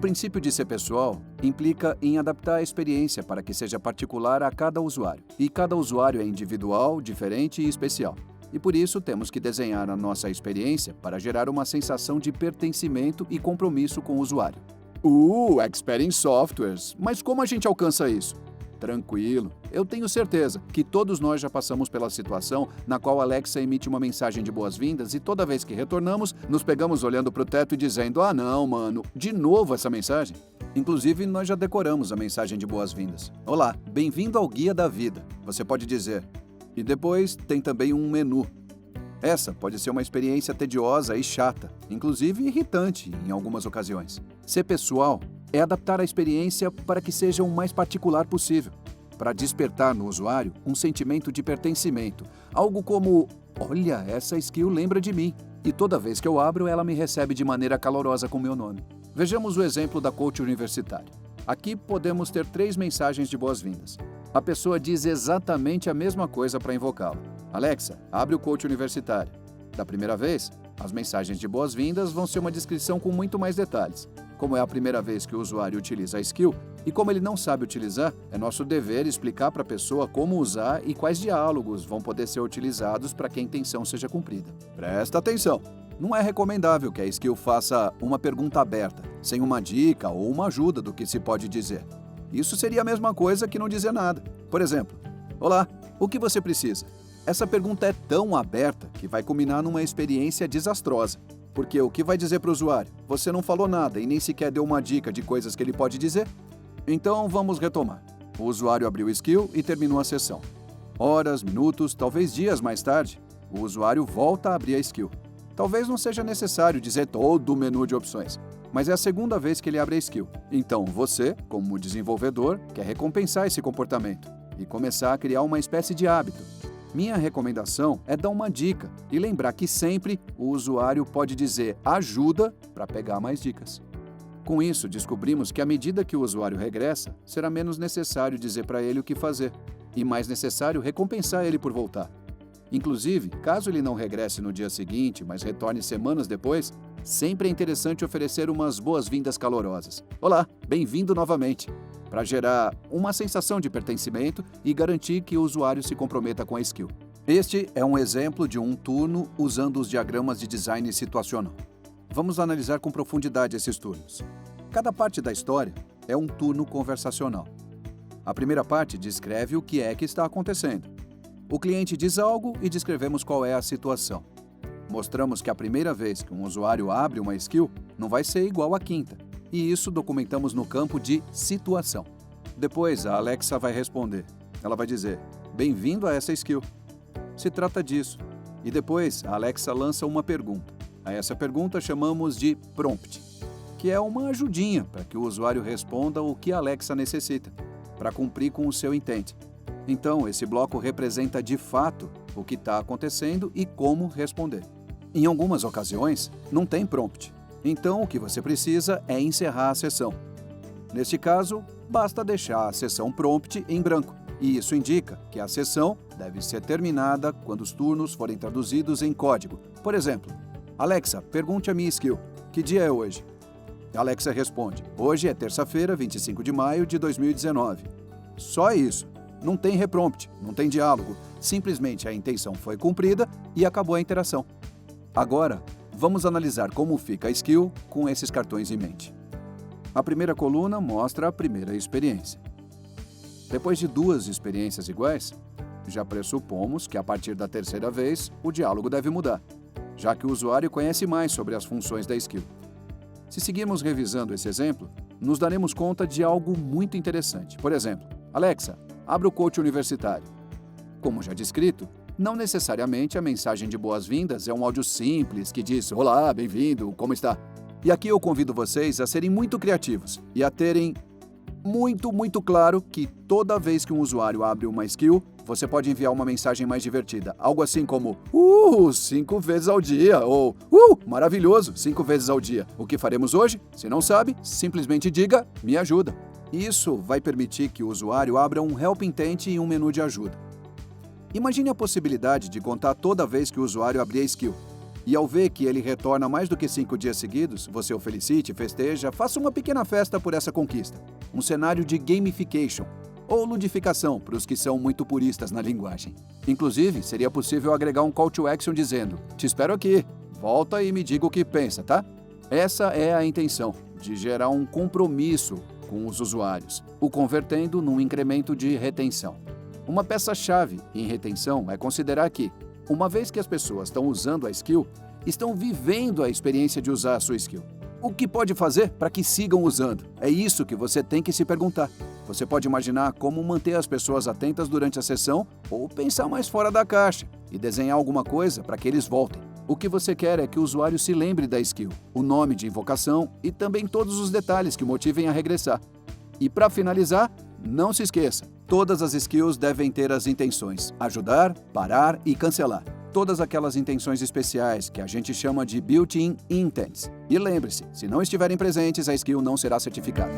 princípio de ser pessoal implica em adaptar a experiência para que seja particular a cada usuário. E cada usuário é individual, diferente e especial. E por isso temos que desenhar a nossa experiência para gerar uma sensação de pertencimento e compromisso com o usuário. Expert em softwares. Mas como a gente alcança isso? Tranquilo, eu tenho certeza que todos nós já passamos pela situação na qual a Alexa emite uma mensagem de boas-vindas e toda vez que retornamos, nos pegamos olhando para o teto e dizendo: "Ah não, mano, de novo essa mensagem?" Inclusive, nós já decoramos a mensagem de boas-vindas. "Olá, bem-vindo ao Guia da Vida", você pode dizer. E depois tem também um menu. Essa pode ser uma experiência tediosa e chata, inclusive irritante em algumas ocasiões. Ser pessoal é adaptar a experiência para que seja o mais particular possível, para despertar no usuário um sentimento de pertencimento, algo como: "Olha, essa skill lembra de mim, e toda vez que eu abro, ela me recebe de maneira calorosa com meu nome." Vejamos o exemplo da coach universitária. Aqui podemos ter 3 mensagens de boas-vindas. A pessoa diz exatamente a mesma coisa para invocá-la. "Alexa, abre o coach universitário." Da primeira vez, as mensagens de boas-vindas vão ser uma descrição com muito mais detalhes. Como é a primeira vez que o usuário utiliza a skill, e como ele não sabe utilizar, é nosso dever explicar para a pessoa como usar e quais diálogos vão poder ser utilizados para que a intenção seja cumprida. Presta atenção! Não é recomendável que a skill faça uma pergunta aberta, sem uma dica ou uma ajuda do que se pode dizer. Isso seria a mesma coisa que não dizer nada. Por exemplo: "Olá, o que você precisa?" Essa pergunta é tão aberta que vai culminar numa experiência desastrosa. Porque o que vai dizer para o usuário? Você não falou nada e nem sequer deu uma dica de coisas que ele pode dizer? Então vamos retomar. O usuário abriu o skill e terminou a sessão. Horas, minutos, talvez dias mais tarde, o usuário volta a abrir a skill. Talvez não seja necessário dizer todo o menu de opções, mas é a segunda vez que ele abre a skill. Então você, como desenvolvedor, quer recompensar esse comportamento e começar a criar uma espécie de hábito. Minha recomendação é dar uma dica e lembrar que sempre o usuário pode dizer "ajuda" para pegar mais dicas. Com isso, descobrimos que à medida que o usuário regressa, será menos necessário dizer para ele o que fazer e mais necessário recompensar ele por voltar. Inclusive, caso ele não regresse no dia seguinte, mas retorne semanas depois, sempre é interessante oferecer umas boas-vindas calorosas. "Olá, bem-vindo novamente", para gerar uma sensação de pertencimento e garantir que o usuário se comprometa com a skill. Este é um exemplo de um turno usando os diagramas de design situacional. Vamos analisar com profundidade esses turnos. Cada parte da história é um turno conversacional. A primeira parte descreve o que é que está acontecendo. O cliente diz algo e descrevemos qual é a situação. Mostramos que a primeira vez que um usuário abre uma skill não vai ser igual à quinta, e isso documentamos no campo de situação. Depois, a Alexa vai responder. Ela vai dizer: "Bem-vindo a essa skill." Se trata disso. E depois, a Alexa lança uma pergunta. A essa pergunta chamamos de prompt, que é uma ajudinha para que o usuário responda o que a Alexa necessita, para cumprir com o seu intent. Então, esse bloco representa de fato o que está acontecendo e como responder. Em algumas ocasiões, não tem prompt. Então, o que você precisa é encerrar a sessão. Neste caso, basta deixar a sessão prompt em branco, e isso indica que a sessão deve ser terminada quando os turnos forem traduzidos em código. Por exemplo: "Alexa, pergunte a minha skill, que dia é hoje?" A Alexa responde: "Hoje é terça-feira, 25 de maio de 2019. Só isso. Não tem reprompt, não tem diálogo. Simplesmente a intenção foi cumprida e acabou a interação. Agora, vamos analisar como fica a skill com esses cartões em mente. A primeira coluna mostra a primeira experiência. Depois de 2 experiências iguais, já pressupomos que a partir da terceira vez o diálogo deve mudar, já que o usuário conhece mais sobre as funções da skill. Se seguirmos revisando esse exemplo, nos daremos conta de algo muito interessante. Por exemplo: "Alexa, abra o coach universitário." Como já descrito, não necessariamente a mensagem de boas-vindas é um áudio simples que diz: "Olá, bem-vindo, como está?" E aqui eu convido vocês a serem muito criativos e a terem muito claro que toda vez que um usuário abre uma skill, você pode enviar uma mensagem mais divertida. Algo assim como: 5 vezes ao dia, ou maravilhoso, 5 vezes ao dia. O que faremos hoje? Se não sabe, simplesmente diga: "Me ajuda." Isso vai permitir que o usuário abra um Help Intent e um menu de ajuda. Imagine a possibilidade de contar toda vez que o usuário abrir a skill. E ao ver que ele retorna mais do que 5 dias seguidos, você o felicite, festeja, faça uma pequena festa por essa conquista. Um cenário de gamification, ou ludificação para os que são muito puristas na linguagem. Inclusive, seria possível agregar um call to action dizendo: te espero aqui, volta e me diga o que pensa, tá? Essa é a intenção, de gerar um compromisso com os usuários, o convertendo num incremento de retenção. Uma peça-chave em retenção é considerar que, uma vez que as pessoas estão usando a skill, estão vivendo a experiência de usar a sua skill. O que pode fazer para que sigam usando? É isso que você tem que se perguntar. Você pode imaginar como manter as pessoas atentas durante a sessão ou pensar mais fora da caixa e desenhar alguma coisa para que eles voltem. O que você quer é que o usuário se lembre da skill, o nome de invocação e também todos os detalhes que motivem a regressar. E para finalizar, não se esqueça, todas as skills devem ter as intenções: ajudar, parar e cancelar. Todas aquelas intenções especiais que a gente chama de built-in intents. E lembre-se, se não estiverem presentes, a skill não será certificada.